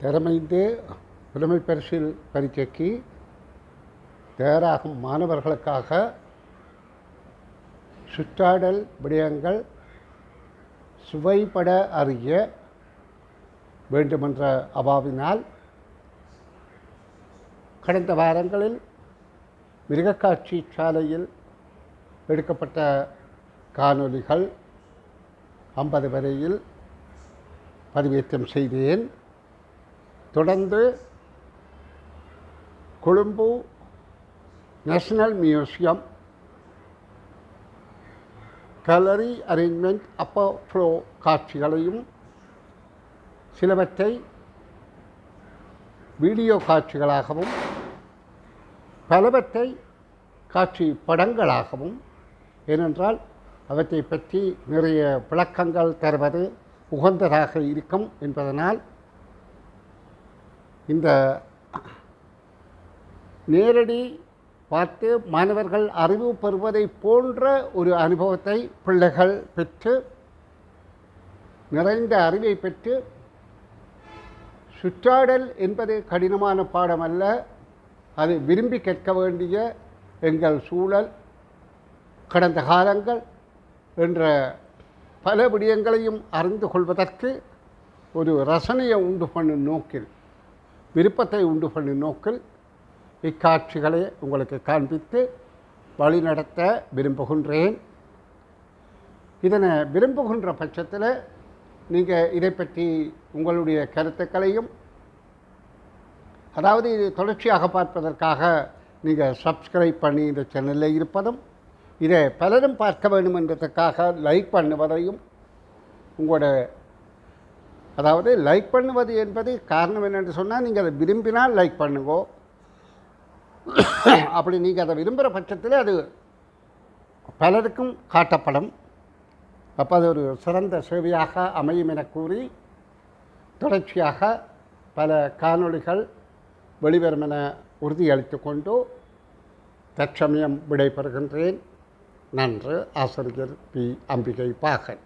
திறமைந்து புலமை பரிசில் பரீட்சைக்கு தயாராகும் மாணவர்களுக்காக சுற்றாடல் விடயங்கள் சுவைபட அறிய வேண்டுமென்ற அவாவினால் கடந்த வாரங்களில் மிருகக்காட்சி சாலையில் எடுக்கப்பட்ட காணொளிகள் 50 வரையில் பதிவேற்றம் செய்தேன். தொடர்ந்து Colombo national museum gallery arrangement upper floor காட்சிகளையும் சிலவற்றை வீடியோ காட்சிகளாகவும் பலவற்றை காட்சி படங்களாகவும், ஏனென்றால் அவற்றை பற்றி நிறைய விளக்கங்கள் தருவது உகந்ததாக இருக்கும் என்பதனால் இந்த நேரடி பார்த்து மாணவர்கள் அறிவு பெறுவதை போன்ற ஒரு அனுபவத்தை பிள்ளைகள் பெற்று நிறைந்த அறிவை பெற்று சுற்றாடல் என்பது கடினமான பாடம் அல்ல, அது விரும்பி கேட்க வேண்டிய எங்கள் சூழல், கடந்த காலங்கள் என்ற பல விடயங்களையும் அறிந்து கொள்வதற்கு ஒரு ரசனையை உண்டு பண்ணும் நோக்கில், விருப்பத்தை உண்டு பண்ணும் நோக்கில் இக்காட்சிகளை உங்களுக்கு காண்பித்து வழிநடத்த விரும்புகின்றேன். இதனை விரும்புகின்ற பட்சத்தில் நீங்கள் இதை பற்றி உங்களுடைய கருத்துக்களையும், அதாவது இது தொடர்ச்சியாக பார்ப்பதற்காக நீங்கள் சப்ஸ்கிரைப் பண்ணி இந்த சேனலில் இருப்பதும், இதை பலரும் பார்க்க வேண்டும் என்பதற்காக லைக் பண்ணுவதையும் உங்களோட, அதாவது லைக் பண்ணுவது என்பது காரணம் என்னென்று சொன்னால், நீங்கள் அதை விரும்பினால் லைக் பண்ணுங்கோ. அப்படி நீங்கள் அதை விரும்புகிற பட்சத்தில் அது பலருக்கும் காட்டப்படும். அப்போ அது ஒரு சிறந்த சேவையாக அமையும் என கூறி தொடர்ச்சியாக பல காணொளிகள் வெளிவரும் என உறுதியளித்து கொண்டு தற்சமயம் விடைபெறுகின்றேன். நன்று. ஆசிரியர் பி. அம்பிகை பாகன்.